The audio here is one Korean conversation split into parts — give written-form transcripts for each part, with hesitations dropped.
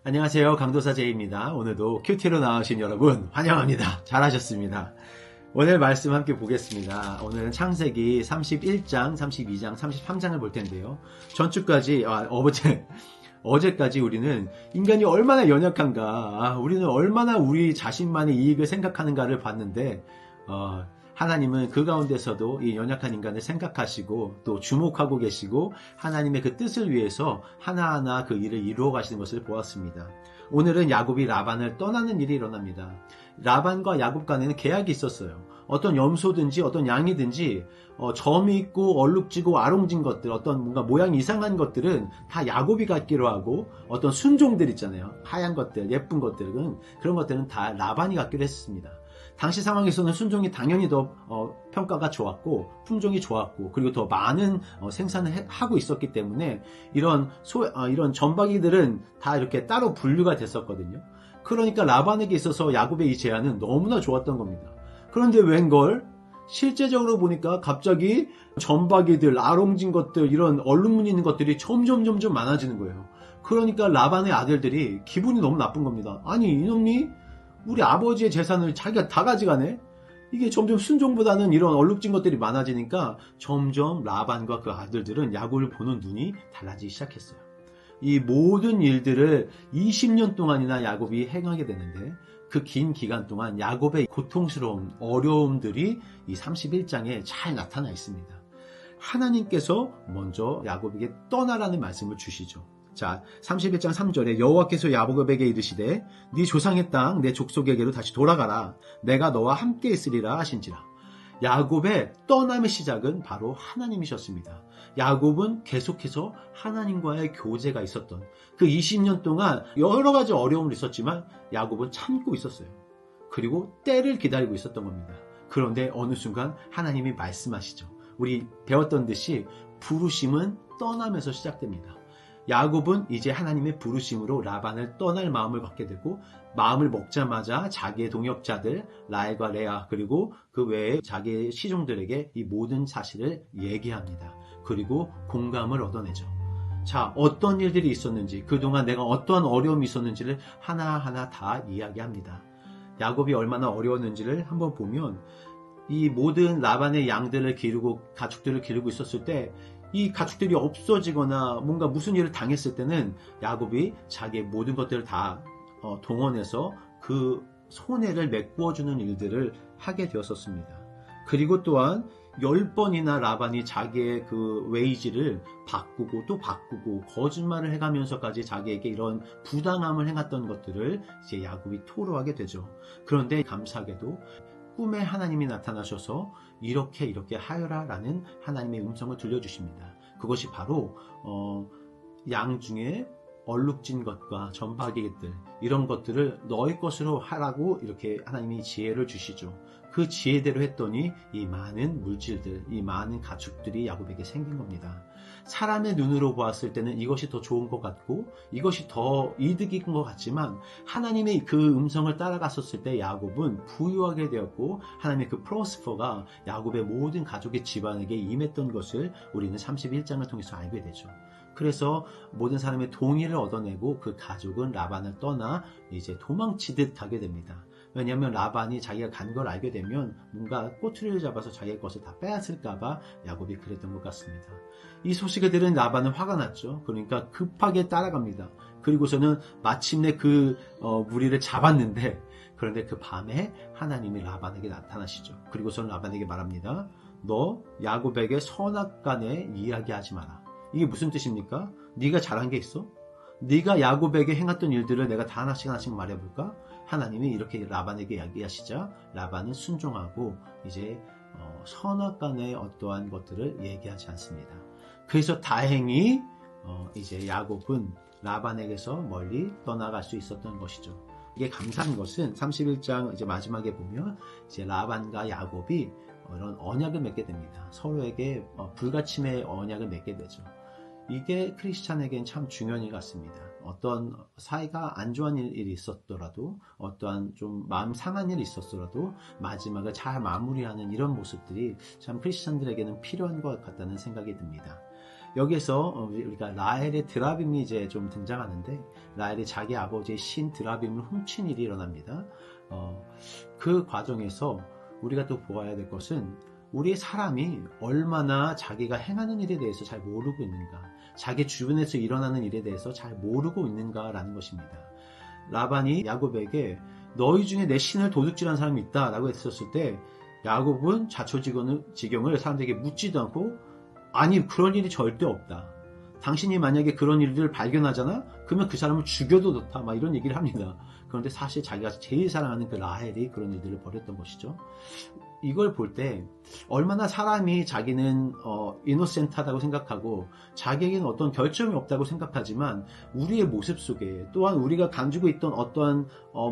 안녕하세요. 강도사 제이입니다. 오늘도 큐티로 나오신 여러분 환영합니다. 잘하셨습니다. 오늘 말씀 함께 보겠습니다. 오늘은 창세기 31장, 32장, 33장을 볼 텐데요. 전주까지, 어제까지 우리는 인간이 얼마나 연약한가, 우리는 얼마나 우리 자신만의 이익을 생각하는가를 봤는데, 하나님은 그 가운데서도 이 연약한 인간을 생각하시고 또 주목하고 계시고 하나님의 그 뜻을 위해서 하나하나 그 일을 이루어 가시는 것을 보았습니다. 오늘은 야곱이 라반을 떠나는 일이 일어납니다. 라반과 야곱 간에는 계약이 있었어요. 어떤 염소든지 어떤 양이든지 점이 있고 얼룩지고 아롱진 것들, 어떤 뭔가 모양이 이상한 것들은 다 야곱이 갖기로 하고, 어떤 순종들 있잖아요. 하얀 것들, 예쁜 것들은, 그런 것들은 다 라반이 갖기로 했습니다. 당시 상황에서는 순종이 당연히 더 평가가 좋았고 품종이 좋았고, 그리고 더 많은 생산을 하고 있었기 때문에 이런 점박이들은 다 이렇게 따로 분류가 됐었거든요. 그러니까 라반에게 있어서 야곱의 이 제안은 너무나 좋았던 겁니다. 그런데 웬걸 실제적으로 보니까 갑자기 점박이들, 아롱진 것들, 이런 얼룩무늬 있는 것들이 점점 많아지는 거예요. 그러니까 라반의 아들들이 기분이 너무 나쁜 겁니다. 아니, 이놈이 우리 아버지의 재산을 자기가 다 가져가네? 이게 점점 순종보다는 이런 얼룩진 것들이 많아지니까 점점 라반과 그 아들들은 야곱을 보는 눈이 달라지기 시작했어요. 이 모든 일들을 20년 동안이나 야곱이 행하게 되는데, 그 긴 기간 동안 야곱의 고통스러운 어려움들이 이 31장에 잘 나타나 있습니다. 하나님께서 먼저 야곱에게 떠나라는 말씀을 주시죠. 자, 31장 3절에 여호와께서 야곱에게 이르시되 네 조상의 땅 내 족속에게로 다시 돌아가라. 내가 너와 함께 있으리라 하신지라. 야곱의 떠남의 시작은 바로 하나님이셨습니다. 야곱은 계속해서 하나님과의 교제가 있었던 그 20년 동안 여러 가지 어려움이 있었지만 야곱은 참고 있었어요. 그리고 때를 기다리고 있었던 겁니다. 그런데 어느 순간 하나님이 말씀하시죠. 우리 배웠던 듯이 부르심은 떠남에서 시작됩니다. 야곱은 이제 하나님의 부르심으로 라반을 떠날 마음을 갖게 되고, 마음을 먹자마자 자기의 동역자들 라헬과 레아, 그리고 그 외에 자기의 시종들에게 이 모든 사실을 얘기합니다. 그리고 공감을 얻어내죠. 자, 어떤 일들이 있었는지, 그동안 내가 어떠한 어려움이 있었는지를 하나하나 다 이야기합니다. 야곱이 얼마나 어려웠는지를 한번 보면, 이 모든 라반의 양들을 기르고 가축들을 기르고 있었을 때 이 가축들이 없어지거나 뭔가 무슨 일을 당했을 때는 야곱이 자기의 모든 것들을 다 동원해서 그 손해를 메꾸어주는 일들을 하게 되었었습니다. 그리고 또한 10번이나 라반이 자기의 그 웨이지를 바꾸고 또 바꾸고 거짓말을 해가면서까지 자기에게 이런 부당함을 행했던 것들을 이제 야곱이 토로하게 되죠. 그런데 감사하게도 꿈에 하나님이 나타나셔서 이렇게 하여라 라는 하나님의 음성을 들려주십니다. 그것이 바로 양 중에 얼룩진 것과 점박이들, 이런 것들을 너희 것으로 하라고 이렇게 하나님이 지혜를 주시죠. 그 지혜대로 했더니 이 많은 물질들, 이 많은 가축들이 야곱에게 생긴 겁니다. 사람의 눈으로 보았을 때는 이것이 더 좋은 것 같고 이것이 더 이득인 것 같지만, 하나님의 그 음성을 따라갔었을 때 야곱은 부유하게 되었고, 하나님의 그 프로스퍼가 야곱의 모든 가족의 집안에게 임했던 것을 우리는 31장을 통해서 알게 되죠. 그래서 모든 사람의 동의를 얻어내고 그 가족은 라반을 떠나 이제 도망치듯 하게 됩니다. 왜냐하면 라반이 자기가 간 걸 알게 되면 뭔가 꼬투리를 잡아서 자기의 것을 다 빼앗을까봐 야곱이 그랬던 것 같습니다. 이 소식을 들은 라반은 화가 났죠. 그러니까 급하게 따라갑니다. 그리고서는 마침내 그 무리를 잡았는데, 그런데 그 밤에 하나님이 라반에게 나타나시죠. 그리고서는 라반에게 말합니다. 너 야곱에게 선악간에 이야기하지 마라. 이게 무슨 뜻입니까? 네가 잘한 게 있어? 네가 야곱에게 행했던 일들을 내가 다 하나씩 말해볼까? 하나님이 이렇게 라반에게 이야기하시자 라반은 순종하고 이제 선악간의 어떠한 것들을 얘기하지 않습니다. 그래서 다행히 이제 야곱은 라반에게서 멀리 떠나갈 수 있었던 것이죠. 이게 감사한 것은 31장 이제 마지막에 보면 이제 라반과 야곱이 이런 언약을 맺게 됩니다. 서로에게 불가침의 언약을 맺게 되죠. 이게 크리스찬에겐 참 중요한 일 같습니다. 어떤 사이가 안 좋은 일이 있었더라도, 어떠한 좀 마음 상한 일이 있었더라도 마지막을 잘 마무리하는 이런 모습들이 참 크리스찬들에게는 필요한 것 같다는 생각이 듭니다. 여기서 우리가 라헬의 드라빔이 이제 좀 등장하는데, 라헬이 자기 아버지의 신 드라빔을 훔친 일이 일어납니다. 그 과정에서 우리가 또 보아야 될 것은, 우리 사람이 얼마나 자기가 행하는 일에 대해서 잘 모르고 있는가, 자기 주변에서 일어나는 일에 대해서 잘 모르고 있는가라는 것입니다. 라반이 야곱에게 너희 중에 내 신을 도둑질한 사람이 있다라고 했었을 때, 야곱은 자초지경을 사람들에게 묻지도 않고, 아니 그런 일이 절대 없다, 당신이 만약에 그런 일을 발견하잖아? 그러면 그 사람을 죽여도 좋다, 막 이런 얘기를 합니다. 그런데 사실 자기가 제일 사랑하는 그 라헬이 그런 일들을 벌였던 것이죠. 이걸 볼 때 얼마나 사람이 자기는 이노센트하다고 생각하고 자기에게는 어떤 결점이 없다고 생각하지만, 우리의 모습 속에 또한 우리가 가지고 있던 어떠한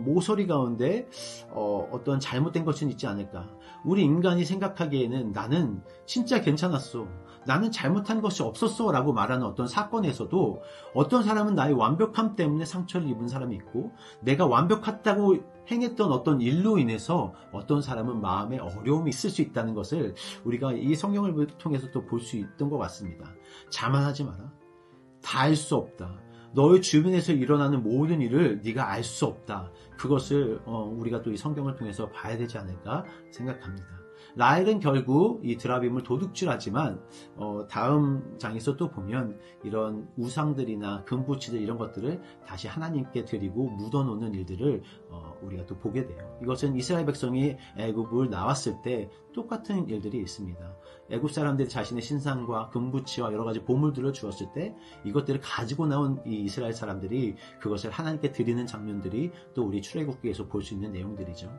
모서리 가운데 어떤 잘못된 것은 있지 않을까. 우리 인간이 생각하기에는 나는 진짜 괜찮았어, 나는 잘못한 것이 없었어 라고 말하는 어떤 사건에서도, 어떤 사람은 나의 완벽함 때문에 상처를 입은 사람이 있고, 내가 완벽하다고 행했던 어떤 일로 인해서 어떤 사람은 마음에 어려움이 있을 수 있다는 것을 우리가 이 성경을 통해서 또 볼 수 있던 것 같습니다. 자만하지 마라. 다 알 수 없다. 너의 주변에서 일어나는 모든 일을 네가 알 수 없다. 그것을 우리가 또 이 성경을 통해서 봐야 되지 않을까 생각합니다. 라헬은 결국 이 드라빔을 도둑질하지만, 다음 장에서 또 보면 이런 우상들이나 금부치들 이런 것들을 다시 하나님께 드리고 묻어놓는 일들을 우리가 또 보게 돼요. 이것은 이스라엘 백성이 애굽을 나왔을 때 똑같은 일들이 있습니다. 애굽 사람들이 자신의 신상과 금부치와 여러 가지 보물들을 주었을 때, 이것들을 가지고 나온 이 이스라엘 사람들이 그것을 하나님께 드리는 장면들이 또 우리 출애굽기에서 볼 수 있는 내용들이죠.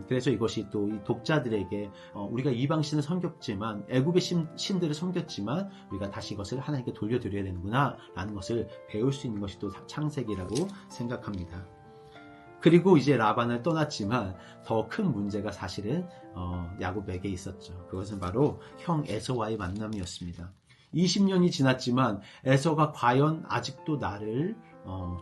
그래서 이것이 또 이 독자들에게, 우리가 이방신을 섬겼지만, 애굽의 신들을 섬겼지만 우리가 다시 이것을 하나님께 돌려드려야 되는구나 라는 것을 배울 수 있는 것이 또 창세기라고 생각합니다. 그리고 이제 라반을 떠났지만 더 큰 문제가 사실은 야곱에게 있었죠. 그것은 바로 형 에서와의 만남이었습니다. 20년이 지났지만 에서가 과연 아직도 나를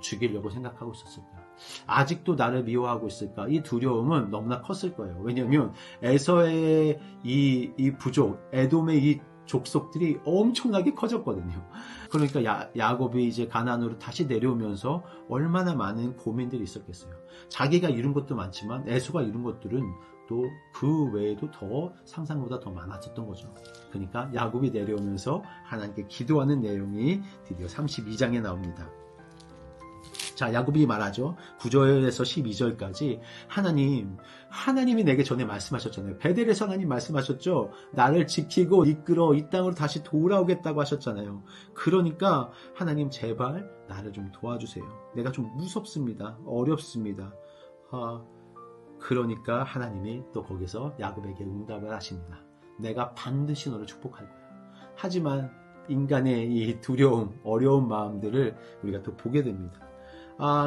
죽이려고 생각하고 있었을까? 아직도 나를 미워하고 있을까? 이 두려움은 너무나 컸을 거예요. 왜냐하면 에서의 이 부족, 에돔의 이 족속들이 엄청나게 커졌거든요. 그러니까 야곱이 이제 가나안으로 다시 내려오면서 얼마나 많은 고민들이 있었겠어요. 자기가 이룬 것도 많지만 에서가 이룬 것들은 또 그 외에도 더 상상보다 더 많았었던 거죠. 그러니까 야곱이 내려오면서 하나님께 기도하는 내용이 드디어 32장에 나옵니다. 자, 야곱이 말하죠. 9절에서 12절까지 하나님이 내게 전에 말씀하셨잖아요. 베델에서 하나님 말씀하셨죠. 나를 지키고 이끌어 이 땅으로 다시 돌아오겠다고 하셨잖아요. 그러니까 하나님 제발 나를 좀 도와주세요. 내가 좀 무섭습니다. 어렵습니다. 그러니까 하나님이 또 거기서 야곱에게 응답을 하십니다. 내가 반드시 너를 축복할 거야. 하지만 인간의 이 두려움, 어려운 마음들을 우리가 또 보게 됩니다.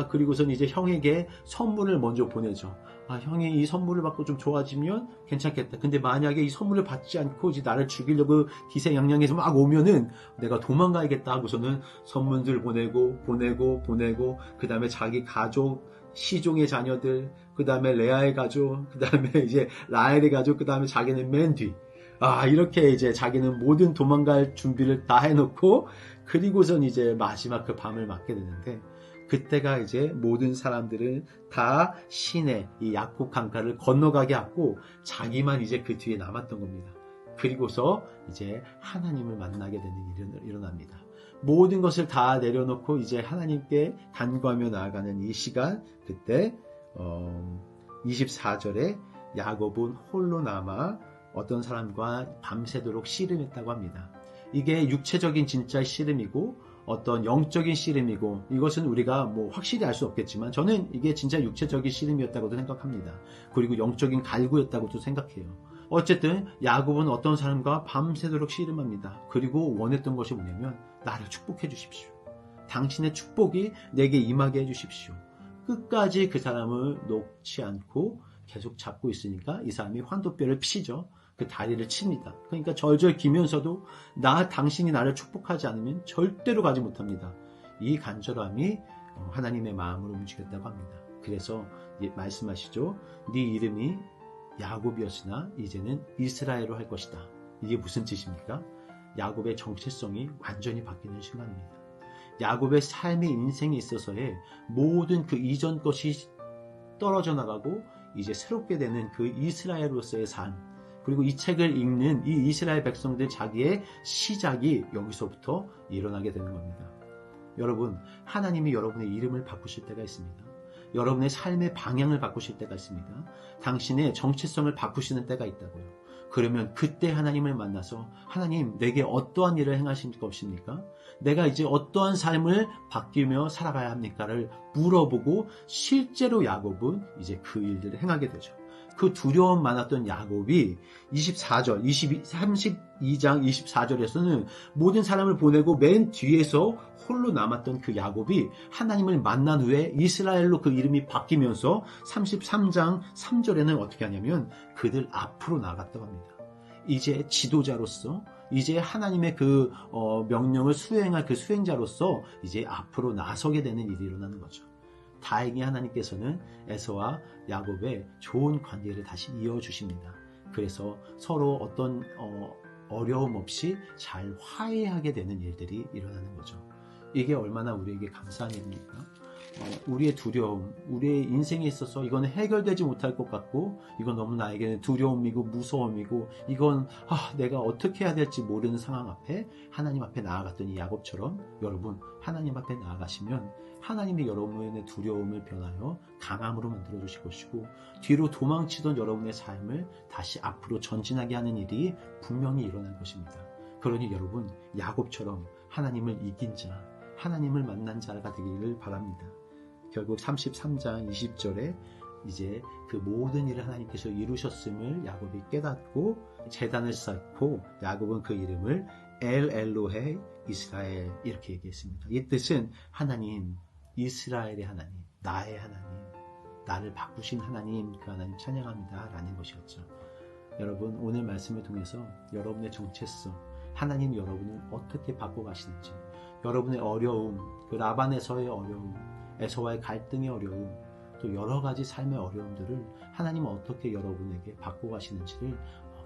그리고선 이제 형에게 선물을 먼저 보내죠. 형이 이 선물을 받고 좀 좋아지면 괜찮겠다. 근데 만약에 이 선물을 받지 않고 이제 나를 죽이려고 기세양양해서 막 오면은 내가 도망가야겠다 하고서는 선물들 보내고, 그 다음에 자기 가족, 시종의 자녀들, 그 다음에 레아의 가족, 그 다음에 이제 라헬의 가족, 그 다음에 자기는 맨 뒤. 이렇게 이제 자기는 모든 도망갈 준비를 다 해놓고, 그리고선 이제 마지막 그 밤을 맞게 되는데, 그때가 이제 모든 사람들은 다 신의 이 약국 강가를 건너가게 하고 자기만 이제 그 뒤에 남았던 겁니다. 그리고서 이제 하나님을 만나게 되는 일이 일어납니다. 모든 것을 다 내려놓고 이제 하나님께 간구하며 나아가는 이 시간, 그때 24절에 야곱은 홀로 남아 어떤 사람과 밤새도록 씨름했다고 합니다. 이게 육체적인 진짜 씨름이고 어떤 영적인 씨름이고, 이것은 우리가 뭐 확실히 알 수 없겠지만 저는 이게 진짜 육체적인 씨름이었다고도 생각합니다. 그리고 영적인 갈구였다고도 생각해요. 어쨌든 야곱은 어떤 사람과 밤새도록 씨름합니다. 그리고 원했던 것이 뭐냐면 나를 축복해 주십시오. 당신의 축복이 내게 임하게 해주십시오. 끝까지 그 사람을 놓지 않고 계속 잡고 있으니까 이 사람이 환도뼈를 피죠. 그 다리를 칩니다. 그러니까 절절 기면서도 당신이 나를 축복하지 않으면 절대로 가지 못합니다. 이 간절함이 하나님의 마음을 움직였다고 합니다. 그래서 말씀하시죠. 네 이름이 야곱이었으나 이제는 이스라엘로 할 것이다. 이게 무슨 뜻입니까? 야곱의 정체성이 완전히 바뀌는 순간입니다. 야곱의 삶의 인생에 있어서의 모든 그 이전 것이 떨어져 나가고 이제 새롭게 되는 그 이스라엘로서의 삶, 그리고 이 책을 읽는 이 이스라엘 백성들 자기의 시작이 여기서부터 일어나게 되는 겁니다. 여러분, 하나님이 여러분의 이름을 바꾸실 때가 있습니다. 여러분의 삶의 방향을 바꾸실 때가 있습니다. 당신의 정체성을 바꾸시는 때가 있다고요. 그러면 그때 하나님을 만나서 하나님, 내게 어떠한 일을 행하실 것입니까? 내가 이제 어떠한 삶을 바뀌며 살아가야 합니까?를 물어보고 실제로 야곱은 이제 그 일들을 행하게 되죠. 그 두려움 많았던 야곱이 32장 24절에서는 모든 사람을 보내고 맨 뒤에서 홀로 남았던 그 야곱이 하나님을 만난 후에 이스라엘로 그 이름이 바뀌면서 33장 3절에는 어떻게 하냐면 그들 앞으로 나갔다고 합니다. 이제 지도자로서, 이제 하나님의 그 명령을 수행할 그 수행자로서 이제 앞으로 나서게 되는 일이 일어나는 거죠. 다행히 하나님께서는 에서와 야곱의 좋은 관계를 다시 이어주십니다. 그래서 서로 어떤 어려움 없이 잘 화해하게 되는 일들이 일어나는 거죠. 이게 얼마나 우리에게 감사한 일입니까? 우리의 두려움, 우리의 인생에 있어서 이건 해결되지 못할 것 같고, 이건 너무 나에게는 두려움이고 무서움이고, 이건 내가 어떻게 해야 될지 모르는 상황 앞에 하나님 앞에 나아갔던 이 야곱처럼 여러분, 하나님 앞에 나아가시면 하나님이 여러분의 두려움을 변하여 강함으로 만들어 주실 것이고, 뒤로 도망치던 여러분의 삶을 다시 앞으로 전진하게 하는 일이 분명히 일어날 것입니다. 그러니 여러분, 야곱처럼 하나님을 이긴 자, 하나님을 만난 자가 되기를 바랍니다. 결국 33장 20절에 이제 그 모든 일을 하나님께서 이루셨음을 야곱이 깨닫고 제단을 쌓고 야곱은 그 이름을 엘 엘로헤 이스라엘 이렇게 얘기했습니다. 이 뜻은 하나님, 이스라엘의 하나님, 나의 하나님, 나를 바꾸신 하나님, 그 하나님 찬양합니다 라는 것이었죠. 여러분, 오늘 말씀을 통해서 여러분의 정체성, 하나님 여러분을 어떻게 바꿔가시는지, 여러분의 어려움, 그 라반에서의 어려움, 에서와의 갈등의 어려움, 또 여러 가지 삶의 어려움들을 하나님은 어떻게 여러분에게 바꿔가시는지를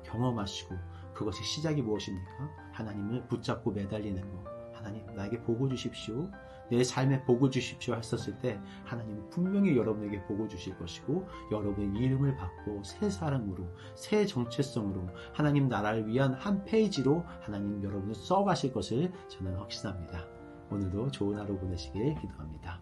경험하시고, 그것의 시작이 무엇입니까? 하나님을 붙잡고 매달리는 것. 하나님, 나에게 복을 주십시오. 내 삶에 복을 주십시오 했었을 때 하나님은 분명히 여러분에게 복을 주실 것이고, 여러분의 이름을 받고 새 사람으로, 새 정체성으로 하나님 나라를 위한 한 페이지로 하나님 여러분을 써가실 것을 저는 확신합니다. 오늘도 좋은 하루 보내시길 기도합니다.